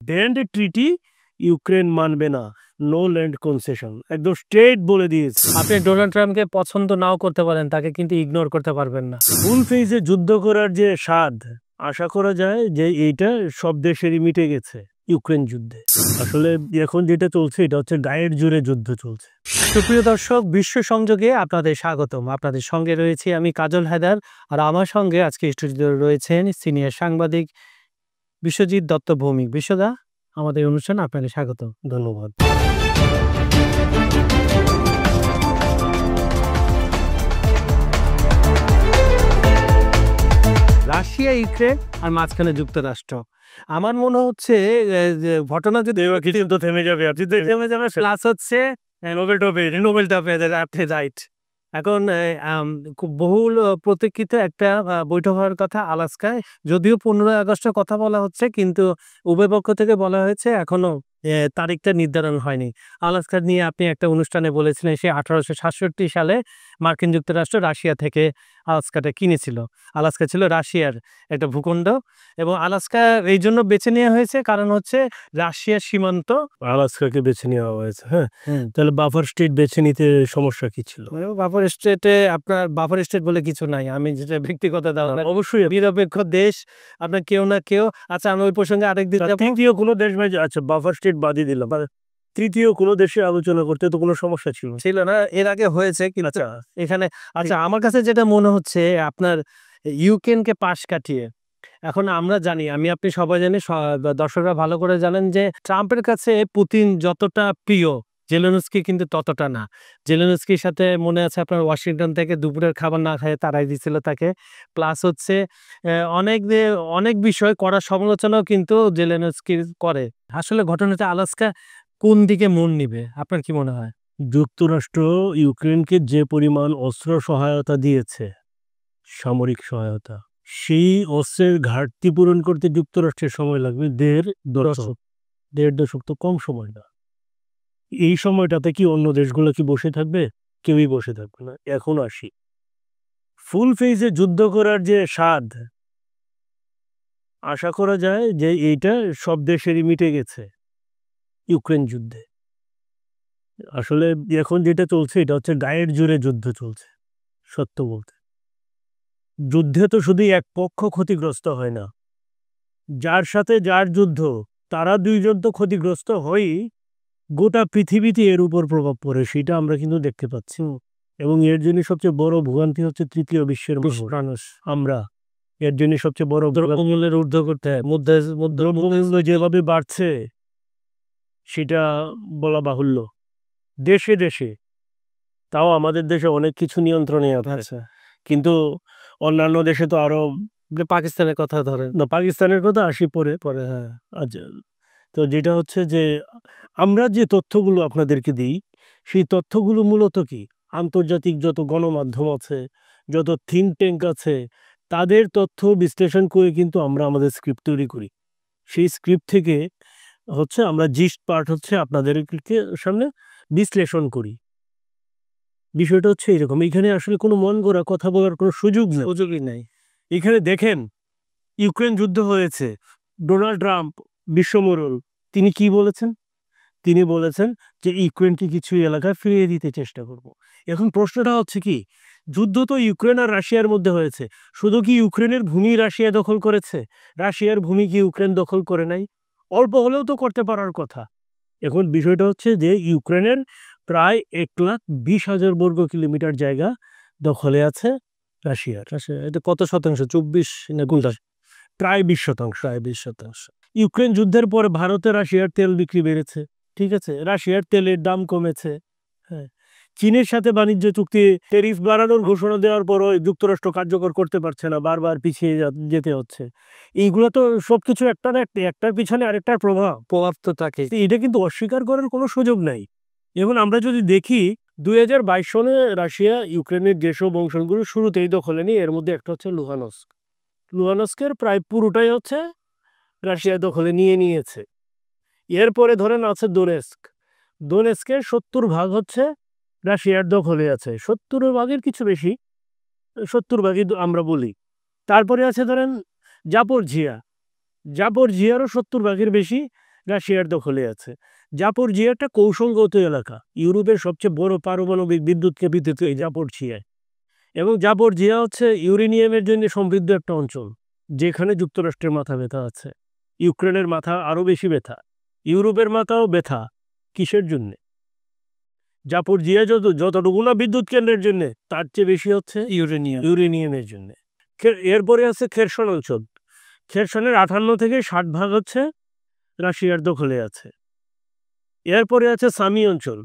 Band ট্রিটি Ukraine মানবে না, no land concession, একদম স্ট্রেট বলে দিয়েছে। আপনি ডোনাল্ড ট্রাম্পকে পছন্দ নাও করতে পারেন, তাকে কিন্তু ইগনোর করতে পারবেন না। ফুল ফেজে যুদ্ধ করার যে স্বাদ, আশা করা যায় যে এইটা সব দেশেরই মিটে গেছে ইউক্রেন যুদ্ধে। আসলে এখন যেটা চলছে এটা হচ্ছে গায়ের জোরে যুদ্ধ চলছে। সুপ্রিয় দর্শক, বিশ্ব সংযোগে আপনাদের স্বাগতম। আপনাদের সঙ্গে রয়েছি আমি কাজল হায়দার, আর আমার সঙ্গে আজকে স্টুডিওতে রয়েছেন সিনিয়র সাংবাদিক বিশ্বজিৎ দত্ত ভৌমিক। বিশ্বদা, আমাদের অনুষ্ঠানে আপনাদের স্বাগত। ধন্যবাদ। রাশিয়া, ইউক্রেন আর মাঝখানে যুক্তরাষ্ট্র। আমার মনে হচ্ছে ঘটনা যদি থেমে যাবে, থেমে যাবে, প্লাস হচ্ছে নোবেলটা পেয়ে যাবে, রাইট। এখন খুব বহুল প্রতীক্ষিত একটা বৈঠক হওয়ার কথা আলাস্কায়, যদিও 15 আগস্টের কথা বলা হচ্ছে, কিন্তু উভয় পক্ষ থেকে বলা হয়েছে এখনো তারিখটা নির্ধারণ হয়নি। আলাস্কা নিয়ে আপনি একটা অনুষ্ঠানে বলেছিলেন সে 1867 সালে মার্কিন যুক্তরাষ্ট্র রাশিয়া থেকে আলাস্কাটা কিনেছিল। আলাস্কা ছিল রাশিয়ার একটা ভূখণ্ড, এবং আলাস্কা এই জন্য বেছে নেওয়া হয়েছে কারণ হচ্ছে রাশিয়ার সীমান্ত। আলাস্কাকে বেছে নেওয়া হয়েছে। হ্যাঁ, তাহলে বাফার স্টেট বেছে নিতে সমস্যা কি ছিল? বাফার স্টেটে আপনার বাফার স্টেট বলে কিছু নাই, আমি যেটা ব্যক্তিগত ধারণা, অবশ্যই নিরপেক্ষ দেশ আপনার কেউ না কেউ। আচ্ছা, আমি ওই প্রসঙ্গে আরেকদিন তৃতীয় কোনো দেশ, আচ্ছা বাফার স্টেট বাদই দিলাম, তৃতীয় কোনো দেশে আলোচনা করতে তো কোনো সমস্যা ছিল না, এর আগে হয়েছে কিন্তু এখানে। আচ্ছা, আমার কাছে যেটা মনে হচ্ছে আপনার ইউক্রেনকে পাশ কাটিয়ে, এখন আমরা জানি, আপনি সবাই জানি, দর্শকরা ভালো করে জানেন যে ট্রাম্পের কাছে পুতিন যতটা প্রিয়, জেলেনস্কি কিন্তু ততটা না। জেলেনস্কির সাথে মনে আছে আপনার ওয়াশিংটন থেকে দুপুরের খাবার না খেয়ে তাড়াই দিয়েছিল তাকে। প্লাস হচ্ছে অনেক বিষয় করার সমালোচনাও কিন্তু জেলেনস্কি করে। আসলে ঘটনাটা আলাস্কা কোন দিকে মন নিবে আপনার কি মনে হয়? যুক্তরাষ্ট্র ইউক্রেনকে যে পরিমাণ অস্ত্র সহায়তা দিয়েছে, সামরিক সহায়তা, সেই অস্ত্রের ঘাটতি পূরণ করতে যুক্তরাষ্ট্রের সময় লাগবে দেড় দশক, তো কম সময় না। এই সময়টাতে কি অন্য দেশগুলো কি বসে থাকবে? কেউই বসে থাকবে না। এখন আসি, ফুল ফেজে যুদ্ধ করার যে স্বাদ, আশা করা যায় যে এইটা সব দেশেরই মিটে গেছে ইউক্রেন যুদ্ধে। আসলে এখন যেটা চলছে এটা হচ্ছে গায়ের জোরে যুদ্ধ চলছে। সত্য বলতে, যুদ্ধে তো শুধু এক পক্ষ ক্ষতিগ্রস্ত হয় না, যার সাথে যার যুদ্ধ তারা দুইজন তো ক্ষতিগ্রস্ত হয়ই, গোটা পৃথিবীতে এর উপর প্রভাব পড়ে, সেটা আমরা কিন্তু দেখতে পাচ্ছি। এবং এর জন্য সবচেয়ে বড় ভোগান্তি হচ্ছে তৃতীয় বিশ্বের মানুষ। আমরা এর জন্য সবচেয়ে বড় দ্রব্যমূল্যের ঊর্ধ্ব করতে হয়, দ্রব্যমূল্য যেভাবে বাড়ছে সেটা বলা বাহুল্য। দেশে দেশে, তাও আমাদের দেশে অনেক কিছু নিয়ন্ত্রণে আছে, কিন্তু অন্যান্য দেশে তো আরো। পাকিস্তানের কথা ধরেন না, পাকিস্তানের কথা আসি পরে পরে হ্যাঁ। আচ্ছা, তো যেটা হচ্ছে যে আমরা যে তথ্যগুলো আপনাদেরকে দিই, সেই তথ্যগুলো মূলত কি আন্তর্জাতিক যত গণমাধ্যম আছে, যত থিঙ্ক ট্যাঙ্ক আছে, তাদের তথ্য বিশ্লেষণ করে কিন্তু আমরা আমাদের স্ক্রিপ্ট তৈরি করি। সেই স্ক্রিপ্ট থেকে হচ্ছে আমরা জিস্ট পার্ট হচ্ছে আপনাদেরকে সামনে বিশ্লেষণ করি। বিষয়টা হচ্ছে এরকম, এখানে আসলে কোনো মন গড়া কথা বলার কোনো সুযোগই নাই। এখানে দেখেন, ইউক্রেন যুদ্ধ হয়েছে, ডোনাল্ড ট্রাম্প বিশ্বমোড়ল, তিনি কি বলেছেন? তিনি বলেছেন যে ইউক্রেনকে কিছু এলাকায় ফিরিয়ে দিতে চেষ্টা করব। এখন প্রশ্নটা হচ্ছে কি, যুদ্ধ তো ইউক্রেন আর রাশিয়ার মধ্যে হয়েছে, শুধু কি ইউক্রেনের ভূমি রাশিয়া দখল করেছে? রাশিয়ার ভূমি কি ইউক্রেন দখল করে নাই? অল্প হলেও তো করতে পারার কথা। এখন বিষয়টা হচ্ছে যে ইউক্রেনের প্রায় 1,20,000 বর্গ কিলোমিটার জায়গা দখলে আছে রাশিয়ার। এটা কত শতাংশ? 24 না কোনটা? প্রায় 20%। ইউক্রেন যুদ্ধের পরে ভারতে রাশিয়ার তেল বিক্রি বেড়েছে, ঠিক আছে, রাশিয়ার তেলের দাম কমেছে। হ্যাঁ, চীনের সাথে বাণিজ্য চুক্তি ট্যারিফ বাড়ানোর ঘোষণা দেওয়ার পরও যুক্তরাষ্ট্র কার্যকর করতে পারছে না, বারবার পিছিয়ে যেতে হচ্ছে। এইগুলো তো সবকিছু একটার পিছনে আরেকটার প্রভাব তো থাকে, এটা কিন্তু অস্বীকার করার কোনো সুযোগ নাই। এখন আমরা যদি দেখি 2022 সনে রাশিয়া ইউক্রেনের যেসব অংশগুলো শুরুতেই দখলে নিয়ে, এর মধ্যে একটা হচ্ছে লুহানস্কের প্রায় পুরোটাই হচ্ছে রাশিয়া দখলে নিয়েছে। এরপরে ধরেন আছে দোনেস্কের 70% হচ্ছে রাশিয়ার দখলে আছে, 70% কিছু বেশি, 70% আমরা বলি। তারপরে আছে ধরেন জাপোরজিয়ারও 70% বেশি রাশিয়ার দখলে আছে। জাপোরজিয়া একটা কৌশলগত এলাকা, ইউরোপের সবচেয়ে বড় পারমাণবিক বিদ্যুৎ কেন্দ্র এই জাপোরজিয়ায়। এবং জাপোরজিয়া হচ্ছে ইউরেনিয়ামের জন্য সমৃদ্ধ একটা অঞ্চল, যেখানে যুক্তরাষ্ট্রের মাথা ব্যথা আছে, ইউক্রেনের মাথা আরও বেশি ব্যথা, ইউরোপের মাথাও ব্যথা। কিসের জন্যে? জাপোরজিয়া যতটুকু না বিদ্যুৎ কেন্দ্রের জন্য, তার চেয়ে বেশি হচ্ছে ইউরেনিয়ামের জন্য। এরপরে আছে খেরসন অঞ্চল। খেরসনের 58 থেকে 60% হচ্ছে রাশিয়ার দখলে আছে। এরপরে আছে সামি অঞ্চল।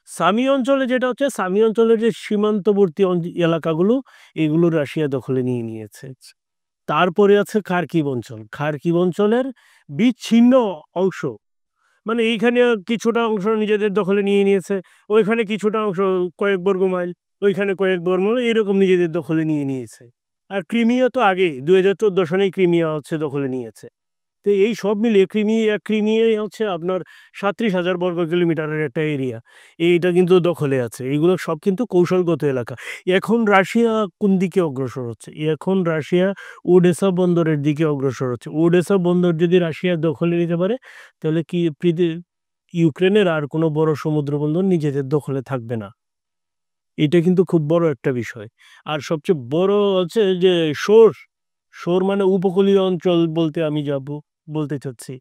সামি অঞ্চলে যেটা হচ্ছে, সামি অঞ্চলের যে সীমান্তবর্তী এলাকাগুলো, এগুলো রাশিয়া দখলে নিয়ে নিয়েছে। তারপরে আছে খার্কিভ অঞ্চল। খার্কিভ অঞ্চলের বিচ্ছিন্ন অংশ, মানে এইখানে কিছুটা অংশ নিজেদের দখলে নিয়ে নিয়েছে, ওইখানে কিছুটা অংশ কয়েক বর্গ মাইল, ওইখানে কয়েক বর্গ মাইল, এরকম নিজেদের দখলে নিয়ে নিয়েছে। আর ক্রিমিয়া তো আগে 2014 সালেই ক্রিমিয়া হচ্ছে দখলে নিয়েছে। তো এই সব মিলিয়ে ক্রিমিয়াই হচ্ছে আপনার 37,000 বর্গ কিলোমিটারের একটা এরিয়া, এইটা কিন্তু দখলে আছে। এইগুলো সব কিন্তু কৌশলগত এলাকা। এখন রাশিয়া কোন দিকে অগ্রসর হচ্ছে? এখন রাশিয়া ওডেসা বন্দরের দিকে অগ্রসর হচ্ছে। ওডেসা বন্দর যদি রাশিয়া দখলে নিতে পারে, তাহলে কি ইউক্রেনের আর কোনো বড় সমুদ্র বন্দর নিজেদের দখলে থাকবে না। এটা কিন্তু খুব বড় একটা বিষয়। আর সবচেয়ে বড় হচ্ছে যে শোর মানে উপকূলীয় অঞ্চল বলতে আমি বলতে চাচ্ছি,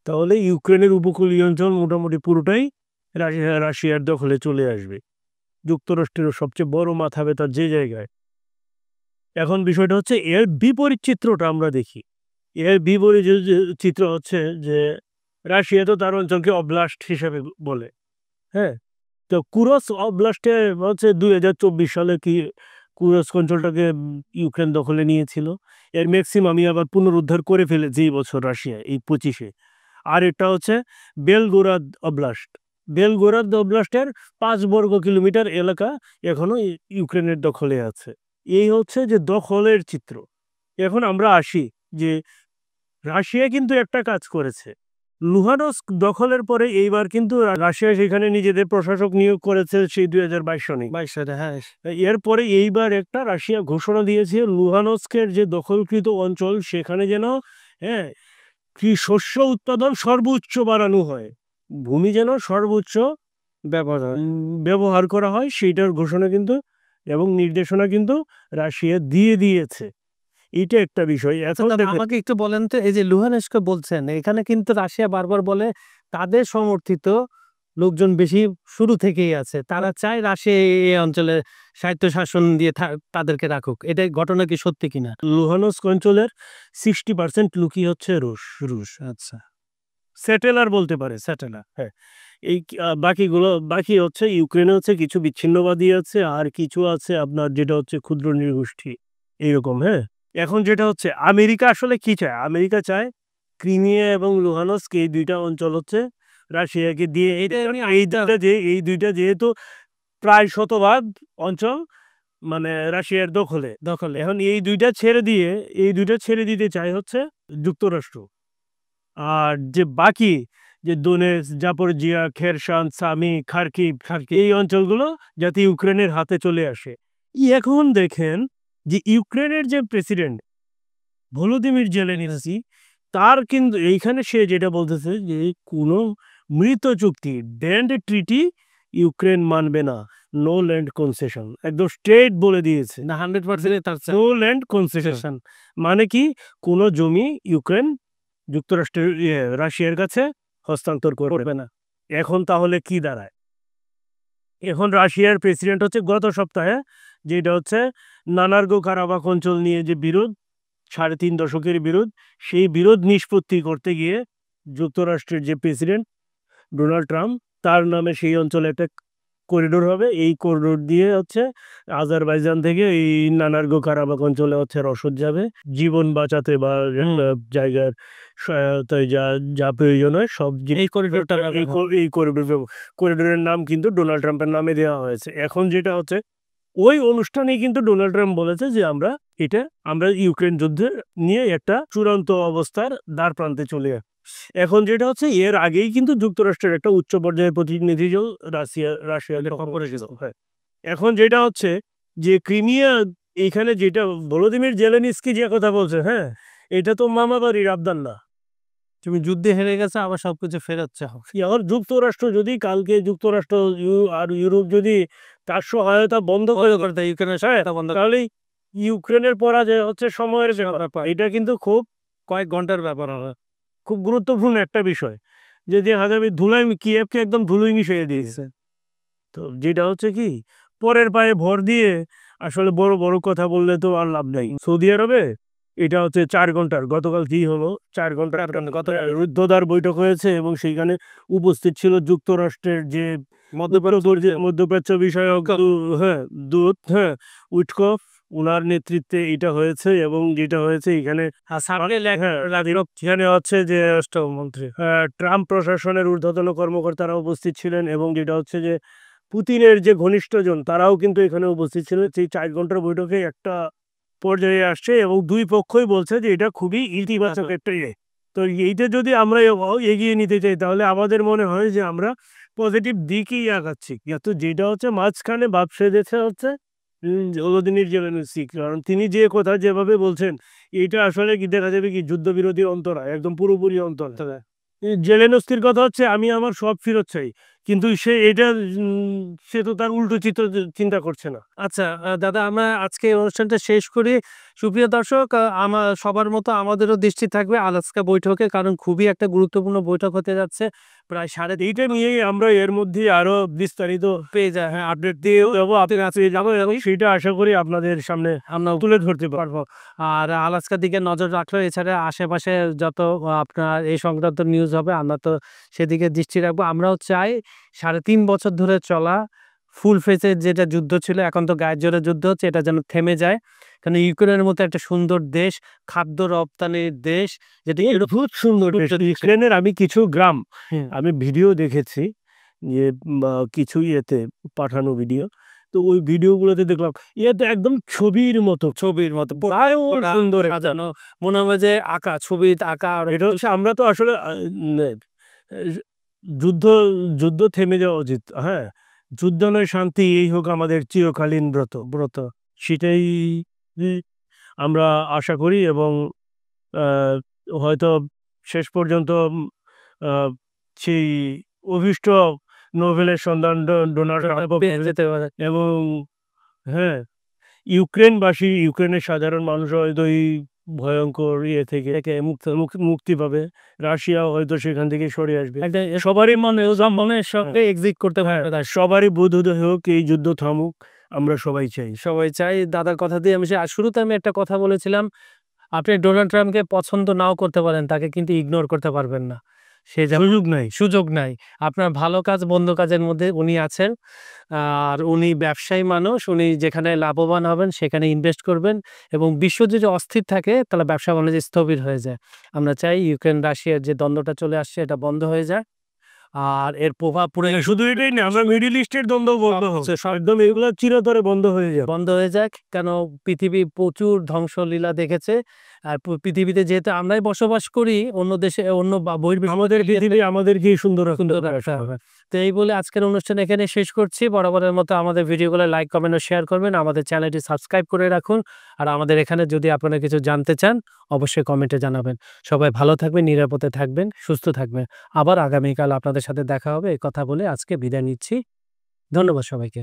তাহলে ইউক্রেনের উপকূলীয় অঞ্চল মোটামুটি পুরোটাই রাশিয়ার দখলে চলে আসবে। যুক্তরাষ্ট্রের সবচেয়ে বড় মাথা ব্যথা যে জায়গায়। এখন বিষয়টা হচ্ছে এর বিপরীত চিত্রটা আমরা দেখি। এর বিপরীত চিত্র হচ্ছে যে রাশিয়া তো তার অঞ্চলকে অবলাস্ট হিসেবে বলে। হ্যাঁ, তো কুরস্ক অবলাস্টে হচ্ছে 2024 সালে কি কুরস্ক অঞ্চলটাকে ইউক্রেন দখলে নিয়েছিল। এর ম্যাক্সিমামই আবার পুনরুদ্ধার করে ফেলেছে এই বছর রাশিয়া, এই 25-এ। আর এটা হচ্ছে বেলগোরাদ অবলাস্ট। বেলগোরাদ অবলাস্টের 5 বর্গ কিলোমিটার এলাকা এখনো ইউক্রেনের দখলে আছে। এই হচ্ছে যে দখলের চিত্র। এখন আমরা আসি যে রাশিয়া কিন্তু একটা কাজ করেছে। লুহানস্ক দখলের পরে এইবার কিন্তু রাশিয়া সেখানে নিজেদের প্রশাসক নিয়োগ করেছে সেই 2022 সনে। হ্যাঁ, এরপরে এইবার একটা রাশিয়া ঘোষণা দিয়েছে লুহানস্কের যে দখলকৃত অঞ্চল, সেখানে যেন হ্যাঁ কি শস্য উৎপাদন সর্বোচ্চ বাড়ানো হয়, ভূমি যেন সর্বোচ্চ ব্যবহার করা হয়, সেইটার ঘোষণা কিন্তু এবং নির্দেশনা কিন্তু রাশিয়া দিয়ে দিয়েছে। এটা একটা বিষয়। এখন আমাকে একটু বলেন তো, এই যে লুহানস্ক বলছেন, এখানে কিন্তু রাশিয়া বারবার বলে তাদের সমর্থিত লোকজন বেশি শুরু থেকেই আছে, তারা চায় রাশিয়া এই অঞ্চলে স্বায়ত্তশাসন দিয়ে তাদেরকে রাখুক। এটা ঘটনা কি সত্যি কিনা? লুহানস্ক অঞ্চলের 60% লোকই হচ্ছে রুশ। আচ্ছা, স্যাটেলার বলতে পারে, স্যাটেলার। হ্যাঁ, এই বাকি হচ্ছে ইউক্রেনে হচ্ছে কিছু বিচ্ছিন্নবাদী আছে, আর কিছু আছে আপনার যেটা হচ্ছে ক্ষুদ্র নৃগোষ্ঠী এইরকম। হ্যাঁ, এখন যেটা হচ্ছে আমেরিকা আসলে কি চায়? আমেরিকা চায় ক্রিমিয়া এবং লুহানস্ক এই দুইটা অঞ্চল হচ্ছে রাশিয়াকে দিয়ে, এই দুইটা যেহেতু প্রায় শতভাগ অঞ্চল মানে রাশিয়ার দখলে। এখন এই দুইটা ছেড়ে দিতে চায় হচ্ছে যুক্তরাষ্ট্র। আর যে বাকি যে দোনেৎস্ক, জাপোরজিয়া, খেরসন, সামি, খার্কিভ এই অঞ্চলগুলো যাতে ইউক্রেনের হাতে চলে আসে। এখন দেখেন যে ইউক্রেনের যে প্রেসিডেন্ট ভলোদিমির জেলেনস্কি, তার কিন্তু এইখানে সে যেটা বলতেছে যে কোনো মৃত চুক্তি ড্যান্ড ট্রিটি ইউক্রেন মানবে না, নো ল্যান্ড কনসেশন, একদম স্ট্রেট বলে দিয়েছে না 100% নো ল্যান্ড কনসেশন। মানে কি, কোনো জমি ইউক্রেন যুক্তরাষ্ট্রের রাশিয়ার কাছে হস্তান্তর করবে না। এখন তাহলে কি দাঁড়ায়? এখন রাশিয়ার প্রেসিডেন্ট হচ্ছে গত সপ্তাহে, যেটা হচ্ছে নানার্গো কারাবাখ অঞ্চল নিয়ে যে বিরোধ, 3.5 দশকের বিরোধ, সেই বিরোধ নিষ্পত্তি করতে গিয়ে যুক্তরাষ্ট্রের যে প্রেসিডেন্ট ডোনাল্ড ট্রাম্প, তার নামে সেই অঞ্চলে একটা করিডোর হবে। এই করিডোর দিয়ে হচ্ছে আজারবাইজান থেকে এই নানার্গো কারাবাখ অঞ্চলে হচ্ছে রসদ যাবে, জীবন বাঁচাতে বা জায়গার সহায়তায় যা যা প্রয়োজন হয় সব এই করিডোরটা এই করিডোরের নাম কিন্তু ডোনাল্ড ট্রাম্পের নামে দেওয়া হয়েছে। এখন যেটা হচ্ছে ওই অনুষ্ঠানে কিন্তু ডোনাল্ড ট্রাম্প বলেছে যে আমরা ইউক্রেন যুদ্ধে নিয়ে একটা চূড়ান্ত অবস্থার দ্বার প্রান্তে চলে যাই। এখন যেটা হচ্ছে এর আগেই কিন্তু যুক্তরাষ্ট্রের একটা উচ্চ পর্যায়ের প্রতিনিধি দল রাশিয়াকে করেছিল। হ্যাঁ, এখন যেটা হচ্ছে যে ক্রিমিয়া, এইখানে যেটা ভলোদিমির জেলেনস্কি যে কথা বলছে, হ্যাঁ, এটা তো মামা বাড়ির আবদার না, তুমি যুদ্ধে হেরে গেছে আবার সবকিছু ফেরত চাও। এখন যুক্তরাষ্ট্র যদি কালকে যুক্তরাষ্ট্র আর ইউরোপ যদি তার সহায়তা বন্ধ করে করে দেয় ইউক্রেনের সহায়তা বন্ধ, তাহলে ইউক্রেনের পরাজয় হচ্ছে সময়ের ব্যাপার। এটা কিন্তু খুব কয়েক ঘন্টার ব্যাপার হবে। খুব গুরুত্বপূর্ণ একটা বিষয়, যে আগামী ধুলাই কিয়েভকে একদম ধুলোয় মিশিয়ে দিয়েছে। তো যেটা হচ্ছে কি পরের পায়ে ভর দিয়ে আসলে বড় বড় কথা বললে তো আর লাভ নাই। সৌদি আরবে এটা হচ্ছে 4 ঘন্টার, গতকাল কি হলো 4 ঘন্টার রুদ্ধদ্বার বৈঠক হয়েছে এবং সেইখানে উপস্থিত ছিল যুক্তরাষ্ট্রের যে মধ্যপ্রাচ্য বিষয়ক দূত উইটকফ, উনার নেতৃত্বে এটা হয়েছে। এবং যেটা হয়েছে এখানে এখানে হচ্ছে যে রাষ্ট্রমন্ত্রী ট্রাম্প প্রশাসনের ঊর্ধ্বতন কর্মকর্তারা উপস্থিত ছিলেন এবং যেটা হচ্ছে যে পুতিনের যে ঘনিষ্ঠজন তারাও কিন্তু এখানে উপস্থিত ছিলেন। সেই 4 ঘন্টার বৈঠকে একটা পর্যায়ে আসছে এবং দুই পক্ষই বলছে যে এটা খুবই ইতিবাচক একটা ইয়ে। তো এইটা যদি আমরা এগিয়ে নিতে চাই তাহলে আমাদের মনে হয় যে আমরা পজিটিভ দিকেই আগাচ্ছি। কিন্তু যেটা হচ্ছে মাঝখানে ভাব সেজেছে হচ্ছে ভলোদিমির জেলেনস্কি, কারণ তিনি যে কথা যেভাবে বলছেন এটা আসলে কি দেখা যাবে কি যুদ্ধবিরোধী অন্তরা, একদম পুরোপুরি অন্তরা। জেলেনস্কির কথা হচ্ছে আমি আমার সব ফেরত চাই, কিন্তু সে তো তার উল্টো চিন্তা করছে না। আচ্ছা দাদা, আমরা আজকে এই অনুষ্ঠানটা শেষ করি। সুপ্রিয় দর্শক, আমার সবার মতো আমাদেরও দৃষ্টি থাকবে আলাস্কা বৈঠকে, কারণ খুবই একটা গুরুত্বপূর্ণ বৈঠক হতে যাচ্ছে। প্রায় এইটা নিয়েই আমরা এর মধ্যে আরো বিস্তারিত পেয়ে যায় আপডেট দিয়ে যাবো, আপনার কাছে যাবো এবং সেটা আশা করি আপনাদের সামনে আমরা তুলে ধরতে পারবো। আর আলাস্কার দিকে নজর রাখলো। এছাড়া আশেপাশে যত আপনার এই সংক্রান্ত নিউজ হবে আমরা তো সেদিকে দৃষ্টি রাখবো। আমরাও চাই 3.5 বছর ধরে চলা ফুল ফেসের যেটা যুদ্ধ ছিল, এখন তো গায়ের জোরে যুদ্ধ হচ্ছে, এটা যেন থেমে যায়। কারণ ইউক্রেনের মতো একটা সুন্দর দেশ, খাদ্য রপ্তানির দেশ, যেটা খুব সুন্দর ইউক্রেনের আমি কিছু গ্রাম আমি ভিডিও দেখেছি, যে কিছু ইয়েতে পাঠানো ভিডিও, তো ওই ভিডিওগুলোতে দেখলাম তো একদম ছবির মতো প্রায় সুন্দর সাজানো, মনে হবে যে আঁকা ছবি আঁকা। এটা হচ্ছে আমরা তো আসলে যুদ্ধ যুদ্ধ থেমে যাওয়া উচিত। যুদ্ধ নয় শান্তি, এই হোক আমাদের চিরকালীন ব্রত। সেটাই আমরা আশা করি এবং হয়তো শেষ পর্যন্ত সেই অভিষ্ট নোবেলের সন্ধান ডোনাল্ড যেতে পারে। এবং ইউক্রেনের সাধারণ মানুষ হয়তো এই ভয়ঙ্কর ইয়ে থেকে মুক্তি পাবে। রাশিয়াও হয়তো সেখান থেকে সরে আসবে। সবারই মনে সঙ্গে এক্সিট করতে পারে, সবারই বোধোদয় হোক, এই যুদ্ধ থামুক, আমরা সবাই চাই। দাদার কথা দিয়ে আমি শুরুতে একটা কথা বলেছিলাম, আপনি ডোনাল্ড ট্রাম্পকে পছন্দ নাও করতে পারেন, তাকে কিন্তু ইগনোর করতে পারবেন না। সে সুযোগ নাই। আপনার ভালো কাজ মন্দ কাজের মধ্যে উনি আছেন। আর উনি ব্যবসায়ী মানুষ, উনি যেখানে লাভবান হবেন সেখানে ইনভেস্ট করবেন এবং বিশ্ব যদি অস্থির থাকে তাহলে ব্যবসা বাণিজ্য স্থবির হয়ে যায়। আমরা চাই ইউক্রেন রাশিয়ার যে দ্বন্দ্বটা চলে আসছে এটা বন্ধ হয়ে যায়। আর এর প্রভাব পুরো শুধু এটাই না, আমরা মিডল ইস্টের দ্বন্দ্ব বন্ধ হচ্ছে, একদম এগুলো চিরতরে বন্ধ হয়ে যাক। কেন পৃথিবী প্রচুর ধ্বংসলীলা দেখেছে। আর পৃথিবীতে যেহেতু আমরাই বসবাস করি, অন্য দেশে অন্য আমাদের পৃথিবী আমাদেরকে সুন্দর রাখতে হবে। তো এই বলে আজকের অনুষ্ঠান এখানে শেষ করছি। বরাবরের মতো আমাদের ভিডিওগুলো লাইক কমেন্ট ও শেয়ার করবেন, আমাদের চ্যানেলটি সাবস্ক্রাইব করে রাখুন। আর আমাদের এখানে যদি আপনারা কিছু জানতে চান অবশ্যই কমেন্টে জানাবেন। সবাই ভালো থাকবেন, নিরাপদে থাকবেন, সুস্থ থাকবেন। আবার আগামীকাল আপনাদের সাথে দেখা হবে। এই কথা বলে আজকে বিদায় নিচ্ছি। ধন্যবাদ সবাইকে।